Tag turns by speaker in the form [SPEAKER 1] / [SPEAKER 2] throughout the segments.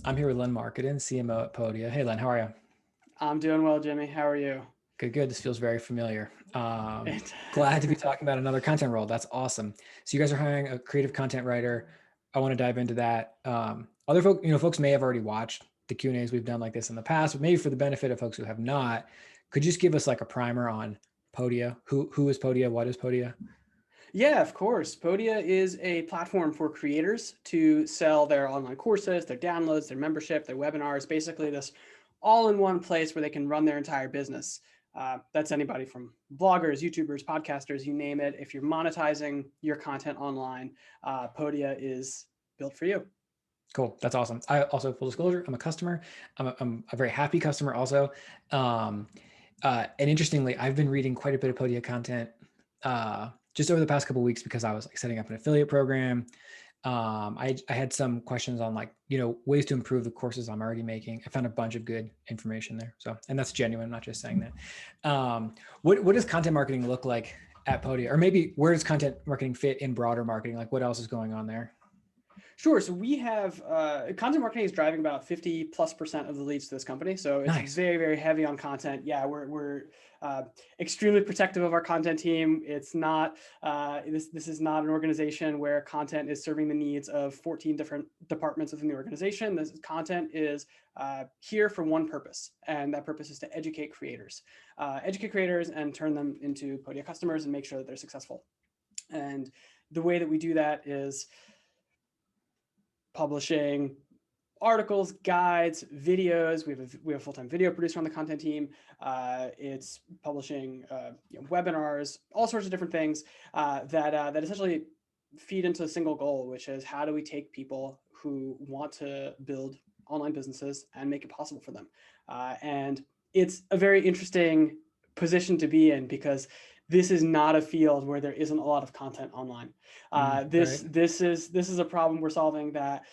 [SPEAKER 1] I'm here with Len Marketing, CMO at Podia. Hey, Len, how are you?
[SPEAKER 2] I'm doing well, Jimmy. How are you?
[SPEAKER 1] Good, good. This feels very familiar.
[SPEAKER 2] It,
[SPEAKER 1] Glad to be talking about another content role. That's awesome. So you guys are hiring a creative content writer. I want to dive into that. Other folks may have already watched the Q and A's we've done like this in the past, but maybe for the benefit of folks who have not, could you just give us like a primer on Podia? Who is Podia? What is Podia?
[SPEAKER 2] yeah, of course. Podia is a platform for creators to sell their online courses, their downloads, their membership, their webinars, basically this all in one place where they can run their entire business. That's anybody from bloggers, YouTubers, podcasters, you name it. If you're monetizing your content online, Podia is built for you.
[SPEAKER 1] Cool. That's awesome. I also, full disclosure, I'm a customer. I'm a very happy customer also. Um, and interestingly, I've been reading quite a bit of Podia content just over the past couple of weeks because I was like setting up an affiliate program. I had some questions on like, ways to improve the courses I'm already making. I found a bunch of good information there. So, and that's genuine, I'm not just saying that. What does content marketing look like at Podia? Or maybe where does content marketing fit in broader marketing? Like what else is going on there?
[SPEAKER 2] Sure. So we have content marketing is driving about 50+% of the leads to this company. So it's
[SPEAKER 1] Nice.
[SPEAKER 2] very, very heavy on content. Yeah, we're extremely protective of our content team. It's not this is not an organization where content is serving the needs of 14 different departments within the organization. This content is here for one purpose, and that purpose is to educate creators and turn them into Podia customers and make sure that they're successful. And the way that we do that is publishing articles, guides, videos. We have a full-time video producer on the content team. It's publishing webinars, all sorts of different things that essentially feed into a single goal, which is how do we take people who want to build online businesses and make it possible for them. And it's a very interesting position to be in because this is not a field where there isn't a lot of content online.
[SPEAKER 1] Right.
[SPEAKER 2] This is a problem we're solving that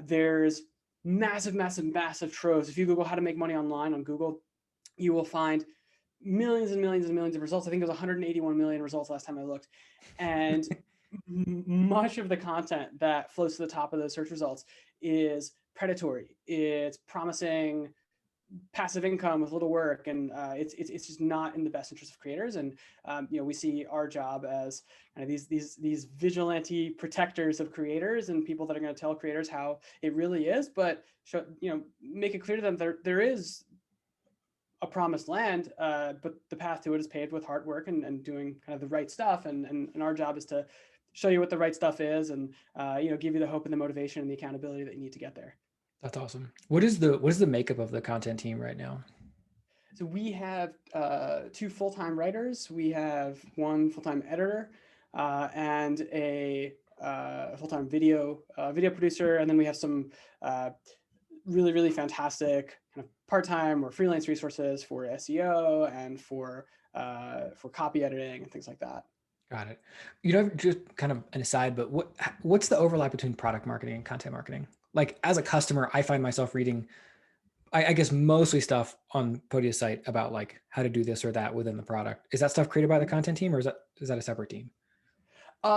[SPEAKER 2] there's massive troves. If you Google how to make money online on Google, you will find millions and millions and millions of results. I think it was 181 million results last time I looked. And much of the content that floats to the top of those search results is predatory. It's promising passive income with little work, and it's just not in the best interest of creators. And we see our job as kind of these vigilante protectors of creators and people that are going to tell creators how it really is, but make it clear to them there is a promised land, but the path to it is paved with hard work and doing kind of the right stuff. And our job is to show you what the right stuff is, and give you the hope and the motivation and the accountability that you need to get there.
[SPEAKER 1] That's awesome. What is the makeup of the content team right now?
[SPEAKER 2] So we have two full-time writers. We have one full-time editor and a full-time video producer, and then we have some really fantastic kind of part-time or freelance resources for SEO and for copy editing and things like that.
[SPEAKER 1] Got it. Just kind of an aside, but what's the overlap between product marketing and content marketing? Like as a customer, I find myself reading, I guess mostly stuff on Podia's site about like how to do this or that within the product. Is that stuff created by the content team or is that a separate team?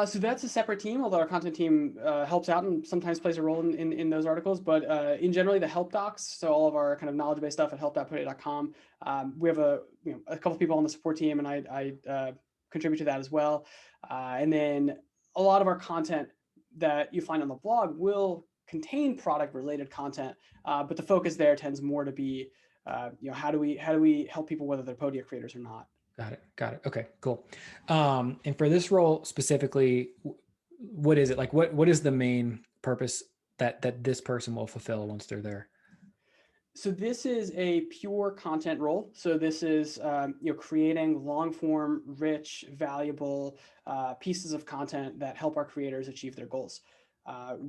[SPEAKER 2] So that's a separate team, although our content team helps out and sometimes plays a role in those articles. But in generally the help docs, so all of our kind of knowledge-based stuff at help.podia.com, we have a couple of people on the support team, and I contribute to that as well. And then a lot of our content that you find on the blog will contain product-related content, but the focus there tends more to be, how do we help people whether they're Podia creators or not.
[SPEAKER 1] Got it. Got it. Okay, cool. And for this role specifically, what is it like? What is the main purpose that this person will fulfill once they're there?
[SPEAKER 2] So this is a pure content role. So this is creating long form, rich, valuable pieces of content that help our creators achieve their goals.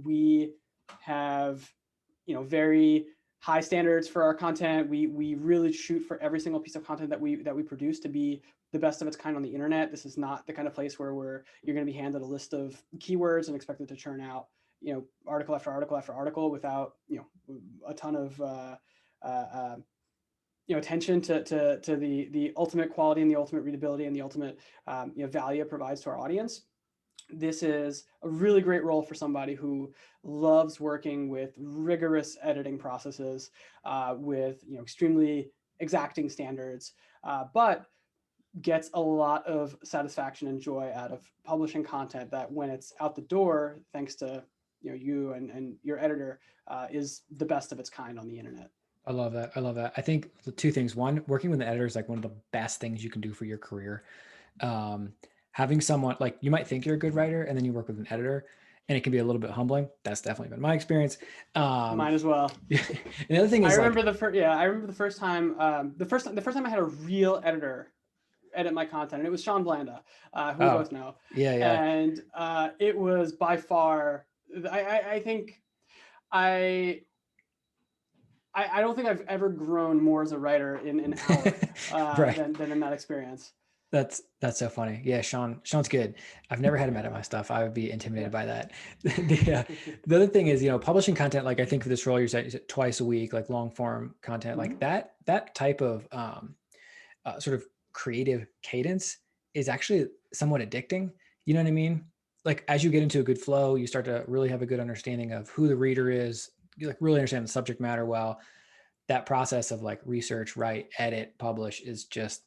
[SPEAKER 2] We have very high standards for our content. We really shoot for every single piece of content that we produce to be the best of its kind on the internet. This is not the kind of place where you're going to be handed a list of keywords and expected to churn out article after article after article without a ton of uh, attention to the ultimate quality and the ultimate readability and the ultimate value it provides to our audience. this is a really great role for somebody who loves working with rigorous editing processes, with extremely exacting standards, but gets a lot of satisfaction and joy out of publishing content that, when it's out the door, thanks to you and your editor, is the best of its kind on the internet.
[SPEAKER 1] I love that. I love that. I think the two things. One, working with an editor is like one of the best things you can do for your career. Um, Having someone like, you might think you're a good writer and then you work with an editor and it can be a little bit humbling. That's definitely been my experience.
[SPEAKER 2] Mine as well.
[SPEAKER 1] And the other thing
[SPEAKER 2] I
[SPEAKER 1] is
[SPEAKER 2] remember
[SPEAKER 1] like,
[SPEAKER 2] I remember the first time, the first time I had a real editor edit my content, and it was Sean Blanda, who we
[SPEAKER 1] oh,
[SPEAKER 2] both know,
[SPEAKER 1] yeah, yeah.
[SPEAKER 2] and it was by far, I think I I don't think I've ever grown more as a writer in an hour
[SPEAKER 1] Right.
[SPEAKER 2] than in that experience.
[SPEAKER 1] That's so funny. Yeah, Sean's good. I've never had him edit my stuff. I would be intimidated
[SPEAKER 2] Yeah.
[SPEAKER 1] by that. The other thing is, publishing content, like I think for this role, you're saying twice a week, like long form content, like that type of sort of creative cadence is actually somewhat addicting. You know what I mean? Like as you get into a good flow, you start to really have a good understanding of who the reader is. You like really understand the subject matter well. That process of like research, write, edit, publish is just,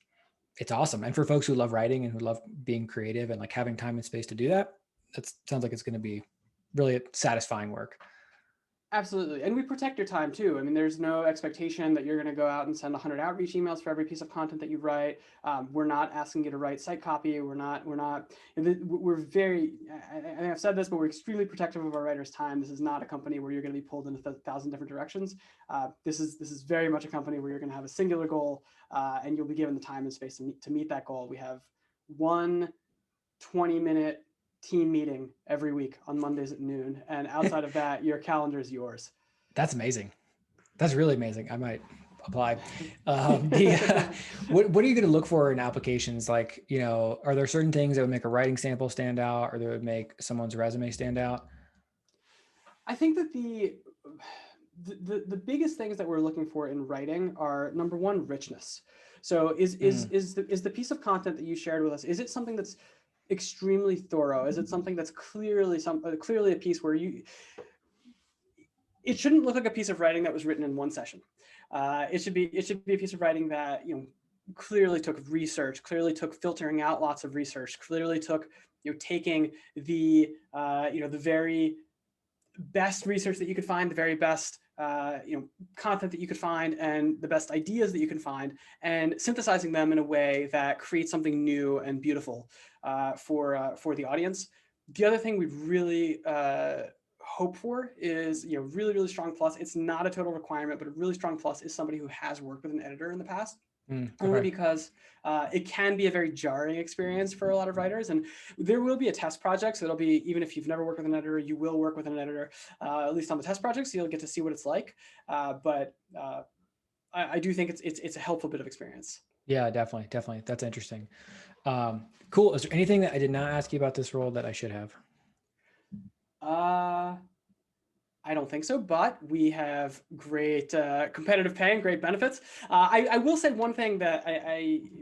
[SPEAKER 1] it's awesome. And for folks who love writing and who love being creative and like having time and space to do that, that sounds like it's going to be really satisfying work.
[SPEAKER 2] Absolutely. And we protect your time too. I mean, there's no expectation that you're going to go out and send 100 outreach emails for every piece of content that you write. We're not asking you to write site copy. We're very, I I've said this, but we're extremely protective of our writers' time. This is not a company where you're going to be pulled in a thousand different directions. This is very much a company where you're going to have a singular goal, and you'll be given the time and space to meet that goal. We have one 20-minute team meeting every week on Mondays at noon. And outside of that, your calendar is yours.
[SPEAKER 1] That's amazing. That's really amazing. I might apply. What are you going to look for in applications? Like, are there certain things that would make a writing sample stand out or that would make someone's resume stand out?
[SPEAKER 2] I think that the biggest things that we're looking for in writing are, number one, richness. So is the piece of content that you shared with us, is it something that's extremely thorough? Is it something that's clearly a piece where it shouldn't look like a piece of writing that was written in one session. It should be a piece of writing that clearly took research, clearly took filtering out lots of research, clearly took taking the the very best research that you could find, the very best content that you could find, and the best ideas that you can find, and synthesizing them in a way that creates something new and beautiful for the audience. The other thing we really hope for is really strong plus. It's not a total requirement, but a really strong plus is somebody who has worked with an editor in the past. Only
[SPEAKER 1] Okay.
[SPEAKER 2] because it can be a very jarring experience for a lot of writers, and there will be a test project, so it'll be, even if you've never worked with an editor, you will work with an editor, at least on the test project, so you'll get to see what it's like. But I do think it's a helpful bit of experience.
[SPEAKER 1] Yeah, definitely. That's interesting. Cool. Is there anything that I did not ask you about this role that I should have?
[SPEAKER 2] I don't think so, but we have great competitive pay and great benefits. I will say one thing that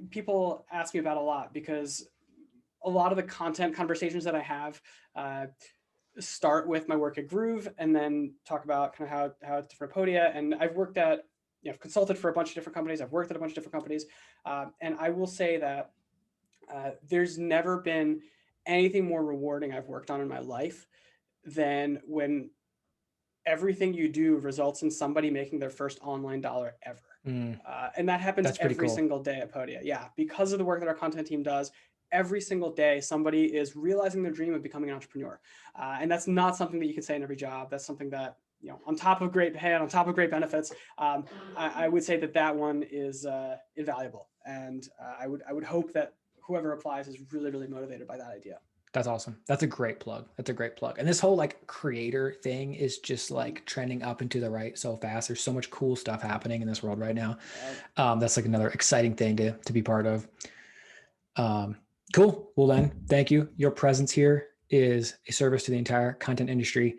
[SPEAKER 2] people ask me about a lot, because a lot of the content conversations that I have start with my work at Groove and then talk about kind of how it's different at Podia. And I've worked at, I've consulted for a bunch of different companies. I've worked at a bunch of different companies. And I will say that there's never been anything more rewarding I've worked on in my life than when everything you do results in somebody making their first online dollar ever. And that happens
[SPEAKER 1] That's pretty
[SPEAKER 2] every
[SPEAKER 1] cool.
[SPEAKER 2] single day at Podia. Yeah, because of the work that our content team does, every single day somebody is realizing their dream of becoming an entrepreneur. And that's not something that you can say in every job. That's something that, on top of great pay and on top of great benefits, I would say that one is invaluable. And I would hope that whoever applies is really motivated by that idea.
[SPEAKER 1] That's awesome. That's a great plug. And this whole like creator thing is just like trending up into the right so fast. There's so much cool stuff happening in this world right now. That's like another exciting thing to be part of. Cool. Well then, thank you. Your presence here is a service to the entire content industry.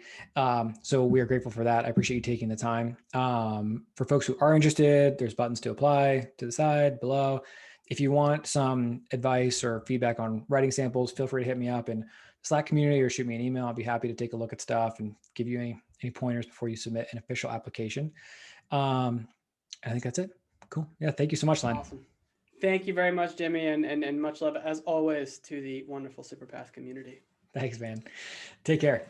[SPEAKER 1] So we are grateful for that. I appreciate you taking the time. For folks who are interested, there's buttons to apply to the side below. If you want some advice or feedback on writing samples, feel free to hit me up and Slack community or shoot me an email. I'll be happy to take a look at stuff and give you any pointers before you submit an official application. I think that's it. Cool. Yeah. Thank you so much, Len.
[SPEAKER 2] Awesome. Thank you very much, Jimmy, and much love as always to the wonderful SuperPath community.
[SPEAKER 1] Thanks, man. Take care.